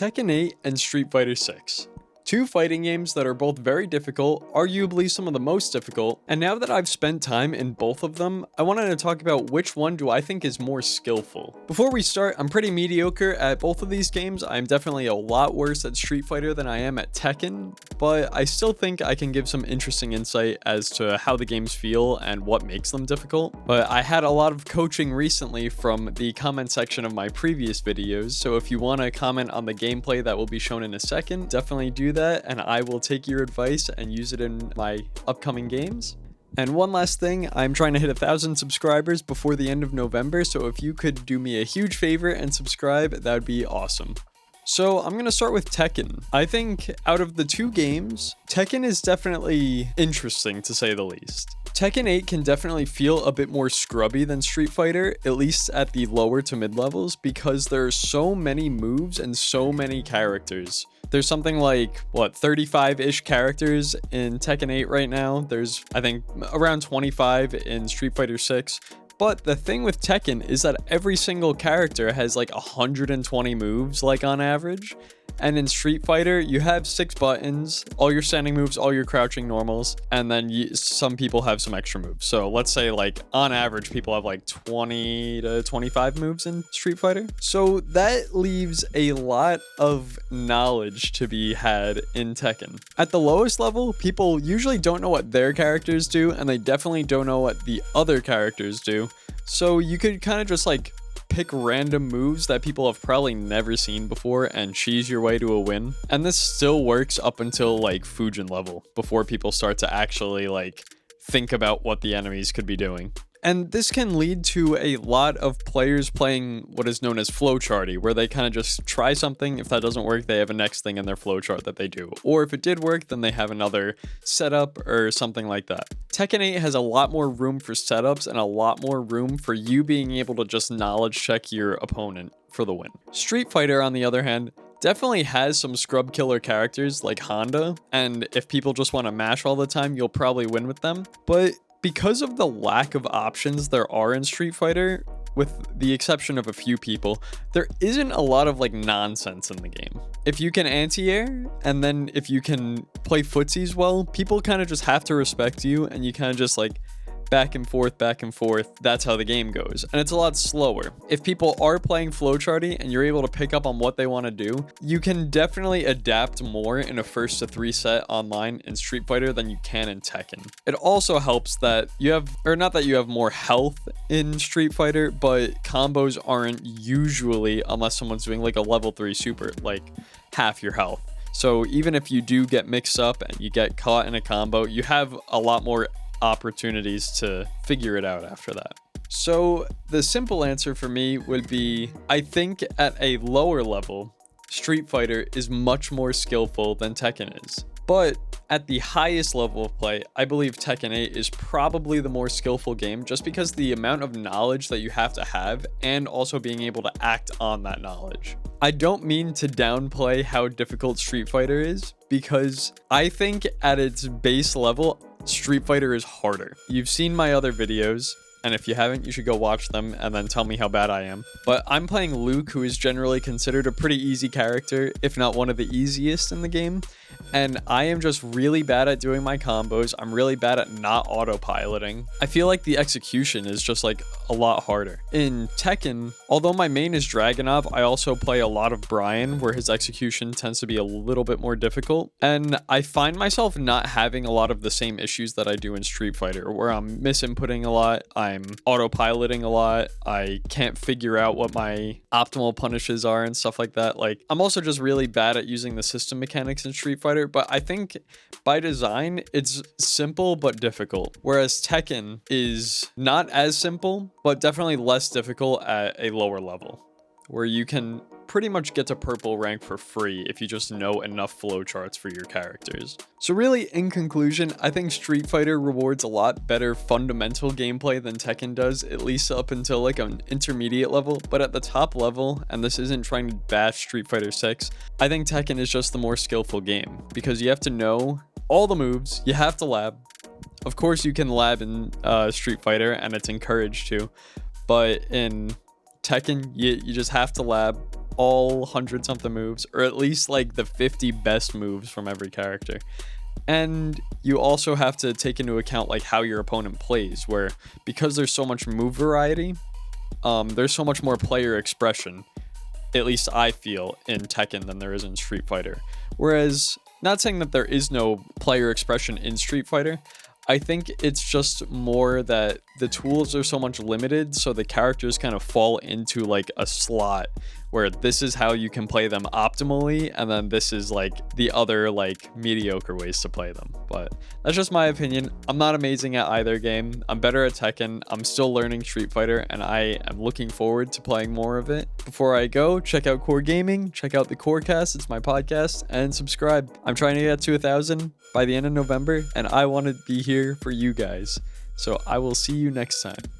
Tekken 8 and Street Fighter 6. Two fighting games that are both very difficult, arguably some of the most difficult, and now that I've spent time in both of them, I wanted to talk about which one do I think is more skillful. Before we start, I'm pretty mediocre at both of these games. I'm definitely a lot worse at Street Fighter than I am at Tekken, but I still think I can give some interesting insight as to how the games feel and what makes them difficult. But I had a lot of coaching recently from the comment section of my previous videos, so if you want to comment on the gameplay that will be shown in a second, definitely do that, and I will take your advice and use it in my upcoming games. And one last thing, I'm trying to hit 1,000 subscribers before the end of November, so if you could do me a huge favor and subscribe, that would be awesome. So I'm going to start with Tekken. I think out of the two games, Tekken is definitely interesting to say the least. Tekken 8 can definitely feel a bit more scrubby than Street Fighter, at least at the lower to mid levels, because there are so many moves and so many characters. There's something like, 35-ish characters in Tekken 8 right now. There's, I think, around 25 in Street Fighter 6. But the thing with Tekken is that every single character has like 120 moves, like on average. And in Street Fighter, you have 6 buttons, all your standing moves, all your crouching normals, and then some people have some extra moves. So let's say like on average, people have like 20 to 25 moves in Street Fighter. So that leaves a lot of knowledge to be had in Tekken. At the lowest level, people usually don't know what their characters do, and they definitely don't know what the other characters do. So you could kind of just like pick random moves that people have probably never seen before and cheese your way to a win. And this still works up until like Fujin level, before people start to actually like think about what the enemies could be doing. And this can lead to a lot of players playing what is known as flowcharty, where they kind of just try something. If that doesn't work, they have a next thing in their flowchart that they do. Or if it did work, then they have another setup or something like that. Tekken 8 has a lot more room for setups and a lot more room for you being able to just knowledge check your opponent for the win. Street Fighter, on the other hand, definitely has some scrub killer characters like Honda, and if people just want to mash all the time, you'll probably win with them. But because of the lack of options there are in Street Fighter, with the exception of a few people, there isn't a lot of like nonsense in the game. If you can anti-air, and then if you can play footsies well, people kind of just have to respect you, and you kind of just like back and forth, that's how the game goes. And it's a lot slower. If people are playing flowcharty and you're able to pick up on what they want to do, you can definitely adapt more in a 1st to 3 set online in Street Fighter than you can in Tekken. It also helps that you have, or not that you have more health in Street Fighter, but combos aren't usually, unless someone's doing like a level 3 super, like half your health. So even if you do get mixed up and you get caught in a combo, you have a lot more opportunities to figure it out after that. So the simple answer for me would be, I think at a lower level, Street Fighter is much more skillful than Tekken is. But at the highest level of play, I believe Tekken 8 is probably the more skillful game, just because the amount of knowledge that you have to have and also being able to act on that knowledge. I don't mean to downplay how difficult Street Fighter is, because I think at its base level, Street Fighter is harder. You've seen my other videos, and if you haven't, you should go watch them and then tell me how bad I am. But I'm playing Luke, who is generally considered a pretty easy character, if not one of the easiest in the game. And I am just really bad at doing my combos. I'm really bad at not autopiloting. I feel like the execution is just like a lot harder. In Tekken, although my main is Dragunov, I also play a lot of Brian, where his execution tends to be a little bit more difficult. And I find myself not having a lot of the same issues that I do in Street Fighter, where I'm misinputting a lot, I'm autopiloting a lot, I can't figure out what my optimal punishes are and stuff like that. Like, I'm also just really bad at using the system mechanics in Street Fighter, but I think by design, it's simple but difficult. Whereas Tekken is not as simple, but definitely less difficult at a lower level, where you can pretty much get to purple rank for free if you just know enough flowcharts for your characters. So really, in conclusion, I think Street Fighter rewards a lot better fundamental gameplay than Tekken does, at least up until like an intermediate level. But at the top level, and this isn't trying to bash Street Fighter 6, I think Tekken is just the more skillful game, because you have to know all the moves, you have to lab. Of course, you can lab in Street Fighter, and it's encouraged to, but in Tekken, you just have to lab all 100 something moves, or at least like the 50 best moves from every character. And you also have to take into account like how your opponent plays, where because there's so much move variety, there's so much more player expression, at least I feel, in Tekken than there is in Street Fighter. Whereas, not saying that there is no player expression in Street Fighter, I think it's just more that the tools are so much limited, so the characters kind of fall into like a slot where this is how you can play them optimally, and then this is like the other like mediocre ways to play them. But that's just my opinion. I'm not amazing at either game. I'm better at Tekken. I'm still learning Street Fighter, and I am looking forward to playing more of it. Before I go, check out QOR Gaming, check out the QORcast, it's my podcast, and subscribe. I'm trying to get to 1,000 by the end of November, and I want to be here for you guys. So I will see you next time.